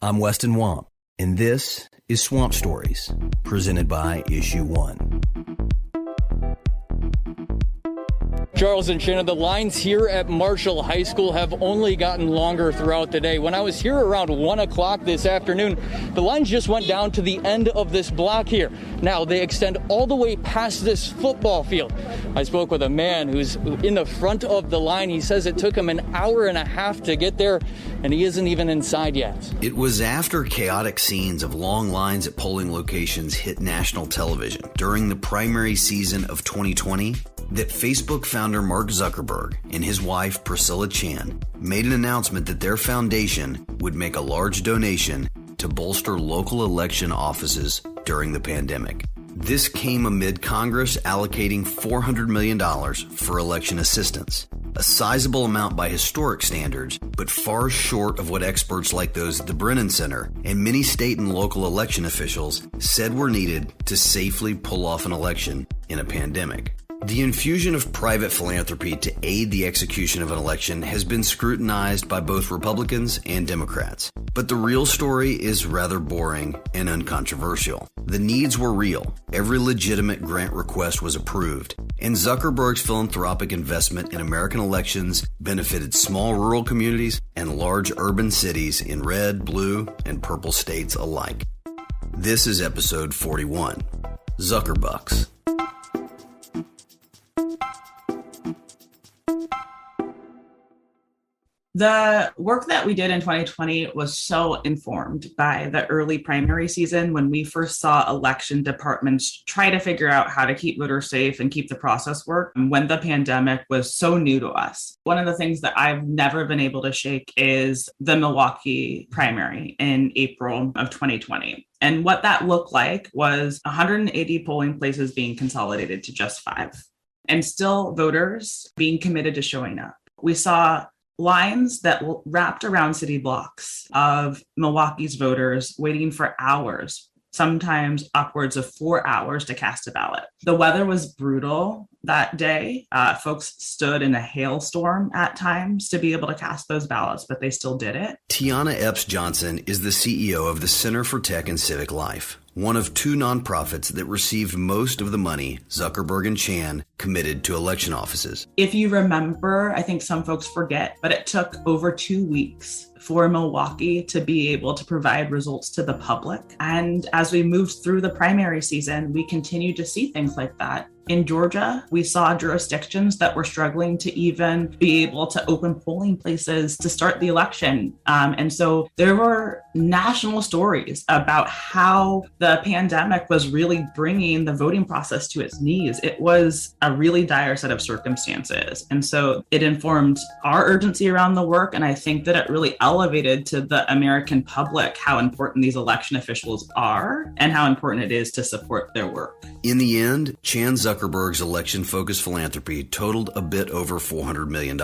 I'm Weston, and this is Swamp Stories, presented by Issue 1. Charles and Shannon, the lines here at Marshall High School have only gotten longer throughout the day. When I was here around 1 o'clock this afternoon, the lines just went down to the end of this block here. Now they extend all the way past this football field. I spoke with a man who's in the front of the line. He says it took him an hour and a half to get there, and he isn't even inside yet. It was after chaotic scenes of long lines at polling locations hit national television during the primary season of 2020 that Facebook founder Mark Zuckerberg and his wife Priscilla made an announcement that their foundation would make a large donation to bolster local election offices during the pandemic. This came amid Congress allocating $400 million for election assistance, a sizable amount by historic standards, but far short of what experts like those at the Brennan Center and many state and local election officials said were needed to safely pull off an election in a pandemic. The infusion of private philanthropy to aid the execution of an election has been scrutinized by both Republicans and Democrats. But the real story is rather boring and uncontroversial. The needs were real. Every legitimate grant request was approved. And Zuckerberg's philanthropic investment in American elections benefited small rural communities and large urban cities in red, blue, and purple states alike. This is episode 41, Zuckerbucks. The work that we did in 2020 was so informed by the early primary season when we first saw election departments try to figure out how to keep voters safe and keep the process work when the pandemic was so new to us. One of the things that I've never been able to shake is the Milwaukee primary in April of 2020. And what that looked like was 180 polling places being consolidated to just 5, and still voters being committed to showing up. We saw lines that wrapped around city blocks of Milwaukee's voters waiting for hours, sometimes upwards of 4 hours to cast a ballot. The weather was brutal that day. Folks stood in a hailstorm at times to be able to cast those ballots, but they still did it. Tiana Epps Johnson is the CEO of the Center for Tech and Civic Life, one of 2 nonprofits that received most of the money Zuckerberg and Chan committed to election offices. If you remember, I think some folks forget, but it took over 2 weeks for Milwaukee to be able to provide results to the public. And as we moved through the primary season, we continued to see things like that. In Georgia, we saw jurisdictions that were struggling to even be able to open polling places to start the election. And so there were national stories about how the pandemic was really bringing the voting process to its knees. It was a really dire set of circumstances. And so it informed our urgency around the work. And I think that it really elevated to the American public how important these election officials are and how important it is to support their work. In the end, Chan Zuckerberg's election-focused philanthropy totaled a bit over $400 million,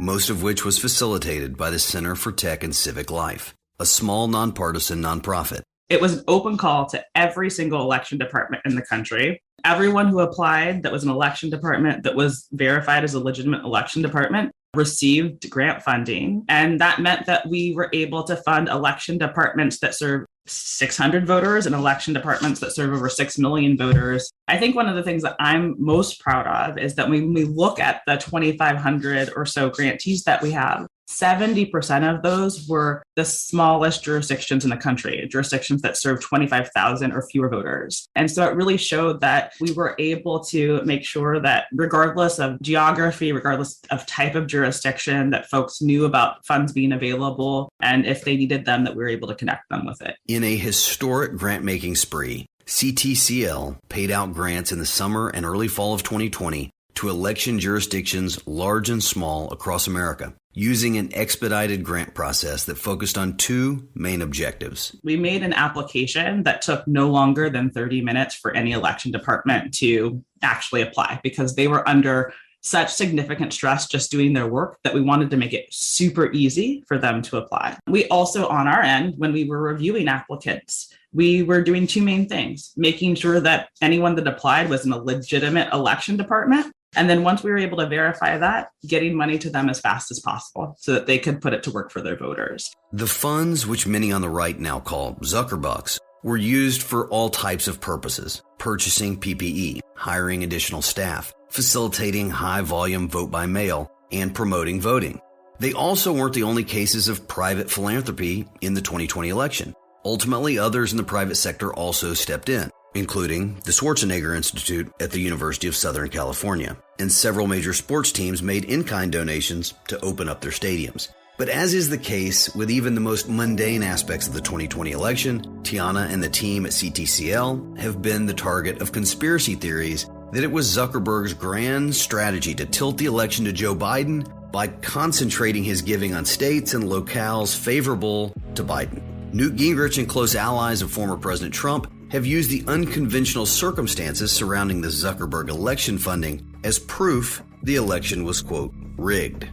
most of which was facilitated by the Center for Tech and Civic Life, a small nonpartisan nonprofit. It was an open call to every single election department in the country. Everyone who applied that was an election department that was verified as a legitimate election department received grant funding. And that meant that we were able to fund election departments that serve 600 voters and election departments that serve over 6 million voters. I think one of the things that I'm most proud of is that when we look at the 2,500 or so grantees that we have, 70% of those were the smallest jurisdictions in the country, jurisdictions that serve 25,000 or fewer voters. And so it really showed that we were able to make sure that regardless of geography, regardless of type of jurisdiction, that folks knew about funds being available, and if they needed them, that we were able to connect them with it. In a historic grant-making spree, CTCL paid out grants in the summer and early fall of 2020 to election jurisdictions large and small across America, using an expedited grant process that focused on 2 main objectives. We made an application that took no longer than 30 minutes for any election department to actually apply because they were under such significant stress just doing their work that we wanted to make it super easy for them to apply. We also, on our end, when we were reviewing applicants, we were doing 2 main things, making sure that anyone that applied was in a legitimate election department And then once we were able to verify that, getting money to them as fast as possible so that they could put it to work for their voters. The funds, which many on the right now call Zuckerbucks, were used for all types of purposes: purchasing PPE, hiring additional staff, facilitating high-volume vote by mail, and promoting voting. They also weren't the only cases of private philanthropy in the 2020 election. Ultimately, others in the private sector also stepped in, including the Schwarzenegger Institute at the University of Southern California, and several major sports teams made in-kind donations to open up their stadiums. But as is the case with even the most mundane aspects of the 2020 election, Tiana and the team at CTCL have been the target of conspiracy theories that it was Zuckerberg's grand strategy to tilt the election to Joe Biden by concentrating his giving on states and locales favorable to Biden. Newt Gingrich and close allies of former President Trump have used the unconventional circumstances surrounding the Zuckerberg election funding as proof the election was, quote, rigged.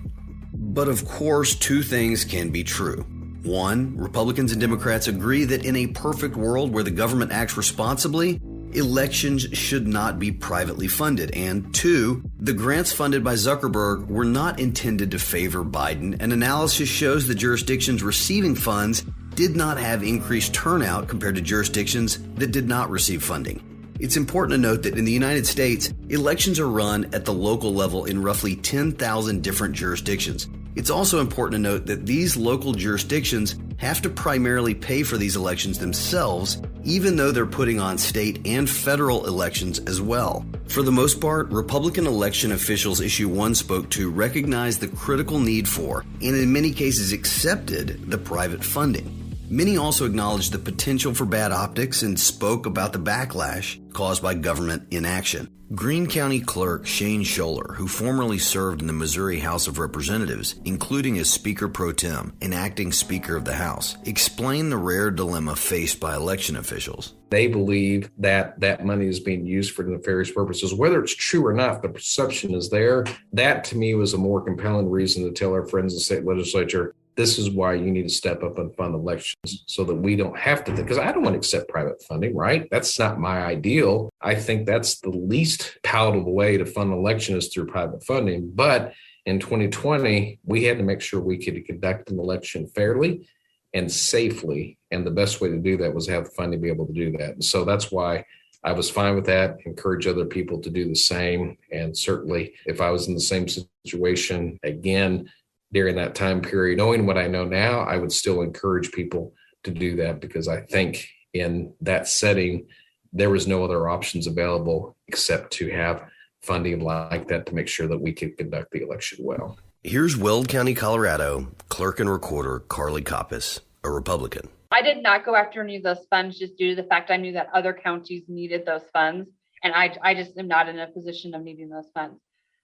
But of course, two things can be true. One, Republicans and Democrats agree that in a perfect world where the government acts responsibly, elections should not be privately funded. And two, the grants funded by Zuckerberg were not intended to favor Biden, and analysis shows the jurisdictions receiving funds did not have increased turnout compared to jurisdictions that did not receive funding. It's important to note that in the United States, elections are run at the local level in roughly 10,000 different jurisdictions. It's also important to note that these local jurisdictions have to primarily pay for these elections themselves, even though they're putting on state and federal elections as well. For the most part, Republican election officials issue 1 spoke to recognize the critical need for, and in many cases accepted, the private funding. Many also acknowledged the potential for bad optics and spoke about the backlash caused by government inaction. Greene County Clerk Shane Scholler, who formerly served in the Missouri House of Representatives, including as Speaker Pro Tem and acting Speaker of the House, explained the rare dilemma faced by election officials. They believe that that money is being used for nefarious purposes. Whether it's true or not, the perception is there. That, to me, was a more compelling reason to tell our friends in the state legislature, this is why you need to step up and fund elections so that we don't have to, because I don't want to accept private funding, right? That's not my ideal. I think that's the least palatable way to fund an election is through private funding. But in 2020, we had to make sure we could conduct an election fairly and safely. And the best way to do that was have the funding to be able to do that. And so that's why I was fine with that, encourage other people to do the same. And certainly if I was in the same situation again, during that time period, knowing what I know now, I would still encourage people to do that because I think in that setting, there was no other options available except to have funding like that to make sure that we could conduct the election well. Here's Weld County, Colorado, Clerk and Recorder Carly Koppes, a Republican. I did not go after any of those funds just due to the fact I knew that other counties needed those funds. And I just am not in a position of needing those funds.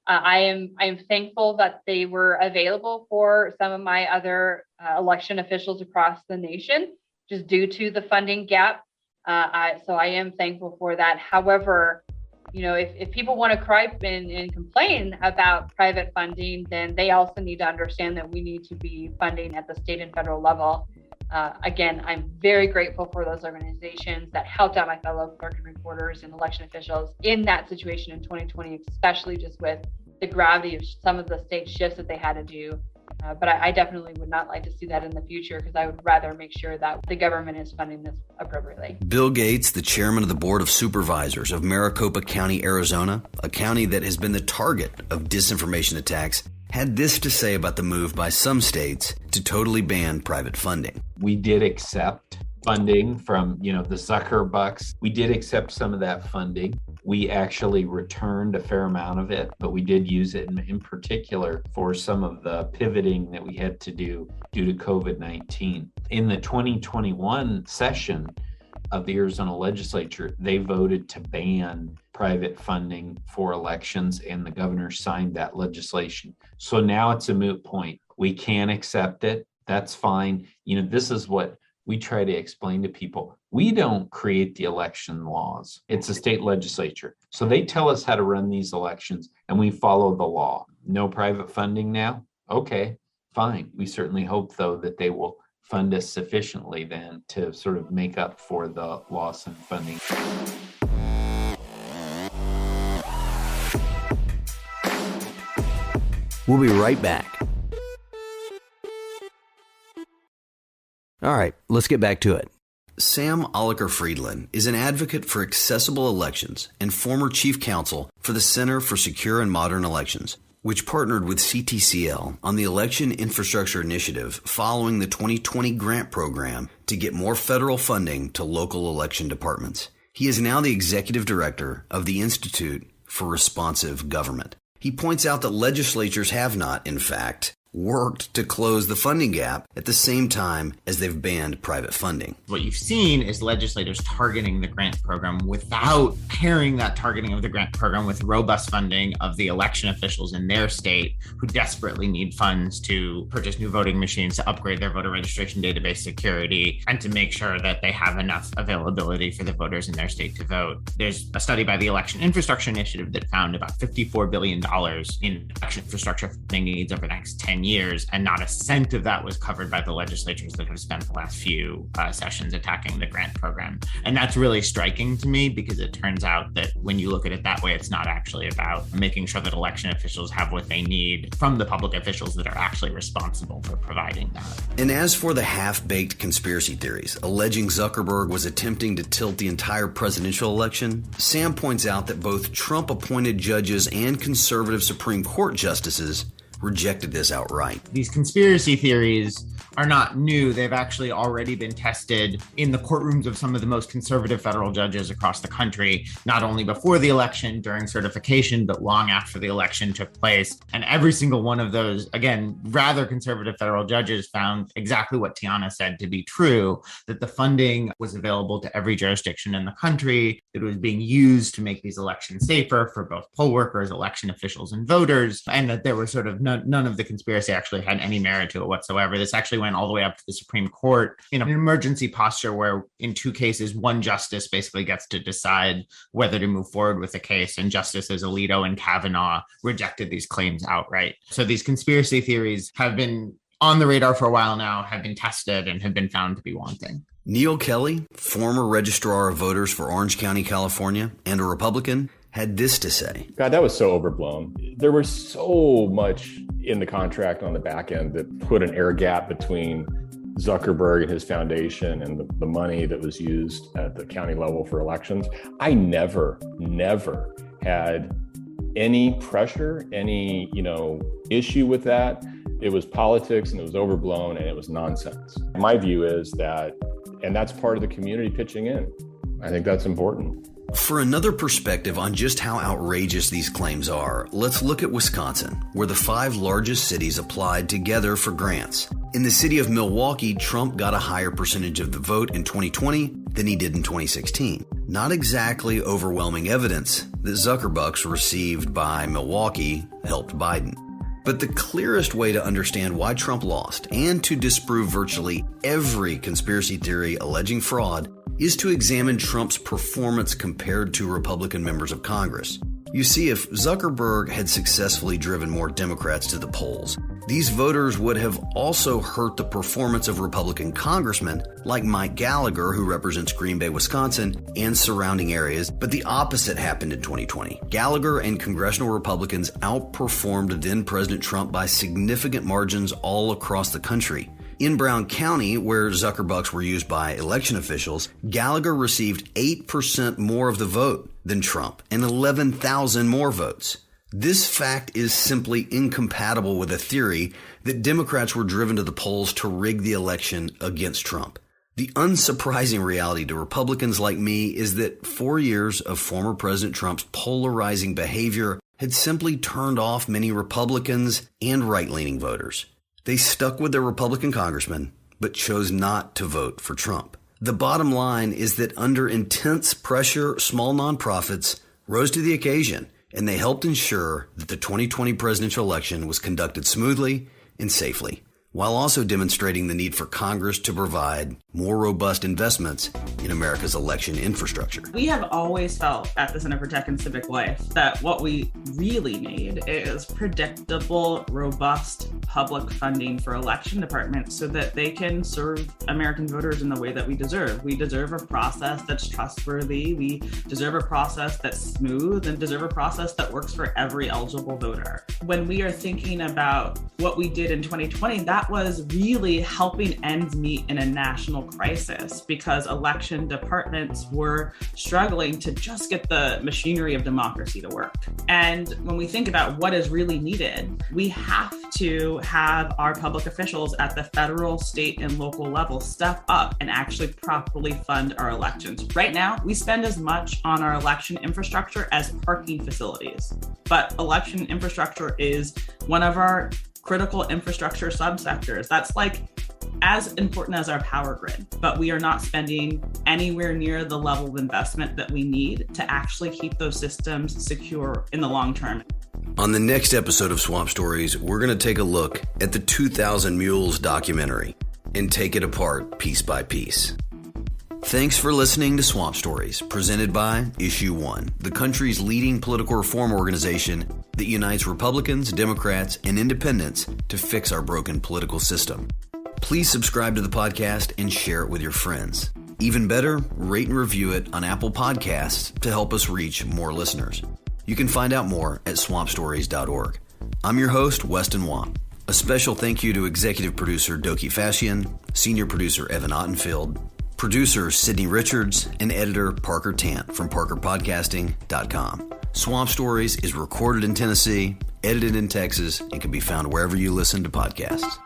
I am thankful that they were available for some of my other election officials across the nation, just due to the funding gap. So I am thankful for that. However, you know, if people want to cry and complain about private funding, then they also need to understand that we need to be funding at the state and federal level. Again, I'm very grateful for those organizations that helped out my fellow clerk and reporters and election officials in that situation in 2020, especially just with the gravity of some of the state shifts that they had to do. But I definitely would not like to see that in the future because I would rather make sure that the government is funding this appropriately. Bill Gates, the chairman of the Board of Supervisors of Maricopa County, Arizona, a county that has been the target of disinformation attacks, had this to say about the move by some states to totally ban private funding. We did accept funding from, the Zuckerbucks. We did accept some of that funding. We actually returned a fair amount of it, but we did use it in particular for some of the pivoting that we had to do due to COVID-19. In the 2021 session of the Arizona legislature, they voted to ban private funding for elections, and the governor signed that legislation. So now it's a moot point. We can't accept it. That's fine. This is what we try to explain to people. We don't create the election laws. It's the state legislature. So they tell us how to run these elections and we follow the law. No private funding now? Okay, fine. We certainly hope, though, that they will fund us sufficiently then to sort of make up for the loss in funding. We'll be right back. All right, let's get back to it. Sam Oliker-Friedland is an advocate for accessible elections and former chief counsel for the Center for Secure and Modern Elections, which partnered with CTCL on the Election Infrastructure Initiative following the 2020 grant program to get more federal funding to local election departments. He is now the executive director of the Institute for Responsive Government. He points out that legislatures have not, in fact, worked to close the funding gap at the same time as they've banned private funding. What you've seen is legislators targeting the grant program without pairing that targeting of the grant program with robust funding of the election officials in their state who desperately need funds to purchase new voting machines, to upgrade their voter registration database security, and to make sure that they have enough availability for the voters in their state to vote. There's a study by the Election Infrastructure Initiative that found about $54 billion in election infrastructure funding needs over the next 10 years, and not a cent of that was covered by the legislatures that have spent the last few sessions attacking the grant program. And that's really striking to me, because it turns out that when you look at it that way, it's not actually about making sure that election officials have what they need from the public officials that are actually responsible for providing that. And as for the half-baked conspiracy theories alleging Zuckerberg was attempting to tilt the entire presidential election, Sam points out that both Trump-appointed judges and conservative Supreme Court justices rejected this outright. These conspiracy theories are not new. They've actually already been tested in the courtrooms of some of the most conservative federal judges across the country, not only before the election, during certification, but long after the election took place. And every single one of those, again, rather conservative federal judges found exactly what Tiana said to be true, that the funding was available to every jurisdiction in the country, that it was being used to make these elections safer for both poll workers, election officials, and voters, and that there was sort of none of the conspiracy actually had any merit to it whatsoever. This actually went all the way up to the Supreme Court in an emergency posture where in two cases, one justice basically gets to decide whether to move forward with the case. And Justices Alito and Kavanaugh rejected these claims outright. So these conspiracy theories have been on the radar for a while now, have been tested, and have been found to be wanting. Neil Kelly, former registrar of voters for Orange County, California, and a Republican, had this to say. God, that was so overblown. There was so much in the contract on the back end that put an air gap between Zuckerberg and his foundation and the money that was used at the county level for elections. I never had any pressure, any, issue with that. It was politics and it was overblown and it was nonsense. My view is that, and that's part of the community pitching in. I think that's important. For another perspective on just how outrageous these claims are, let's look at Wisconsin, where the 5 largest cities applied together for grants. In the city of Milwaukee, Trump got a higher percentage of the vote in 2020 than he did in 2016. Not exactly overwhelming evidence that Zuckerbucks received by Milwaukee helped Biden. But the clearest way to understand why Trump lost and to disprove virtually every conspiracy theory alleging fraud is to examine Trump's performance compared to Republican members of Congress. You see, if Zuckerberg had successfully driven more Democrats to the polls, these voters would have also hurt the performance of Republican congressmen like Mike Gallagher, who represents Green Bay, Wisconsin, and surrounding areas. But the opposite happened in 2020. Gallagher and congressional Republicans outperformed then-President Trump by significant margins all across the country. In Brown County, where Zuckerbucks were used by election officials, Gallagher received 8% more of the vote than Trump and 11,000 more votes. This fact is simply incompatible with a theory that Democrats were driven to the polls to rig the election against Trump. The unsurprising reality to Republicans like me is that 4 years of former President Trump's polarizing behavior had simply turned off many Republicans and right-leaning voters. They stuck with their Republican congressman, but chose not to vote for Trump. The bottom line is that under intense pressure, small nonprofits rose to the occasion, and they helped ensure that the 2020 presidential election was conducted smoothly and safely, while also demonstrating the need for Congress to provide more robust investments in America's election infrastructure. We have always felt at the Center for Tech and Civic Life that what we really need is predictable, robust public funding for election departments so that they can serve American voters in the way that we deserve. We deserve a process that's trustworthy. We deserve a process that's smooth and deserve a process that works for every eligible voter. When we are thinking about what we did in 2020, that was really helping ends meet in a national crisis because election departments were struggling to just get the machinery of democracy to work. And when we think about what is really needed, we have to have our public officials at the federal, state, and local level step up and actually properly fund our elections. Right now, we spend as much on our election infrastructure as parking facilities, but election infrastructure is one of our critical infrastructure subsectors. That's like as important as our power grid, but we are not spending anywhere near the level of investment that we need to actually keep those systems secure in the long term. On the next episode of Swamp Stories, we're going to take a look at the 2000 Mules documentary and take it apart piece by piece. Thanks for listening to Swamp Stories, presented by Issue One, the country's leading political reform organization that unites Republicans, Democrats, and independents to fix our broken political system. Please subscribe to the podcast and share it with your friends. Even better, rate and review it on Apple Podcasts to help us reach more listeners. You can find out more at swampstories.org. I'm your host, Weston. A special thank you to executive producer Doki Fashion, senior producer Evan Ottenfield, producer Sydney Richards, and editor Parker Tant from parkerpodcasting.com. Swamp Stories is recorded in Tennessee, edited in Texas, and can be found wherever you listen to podcasts.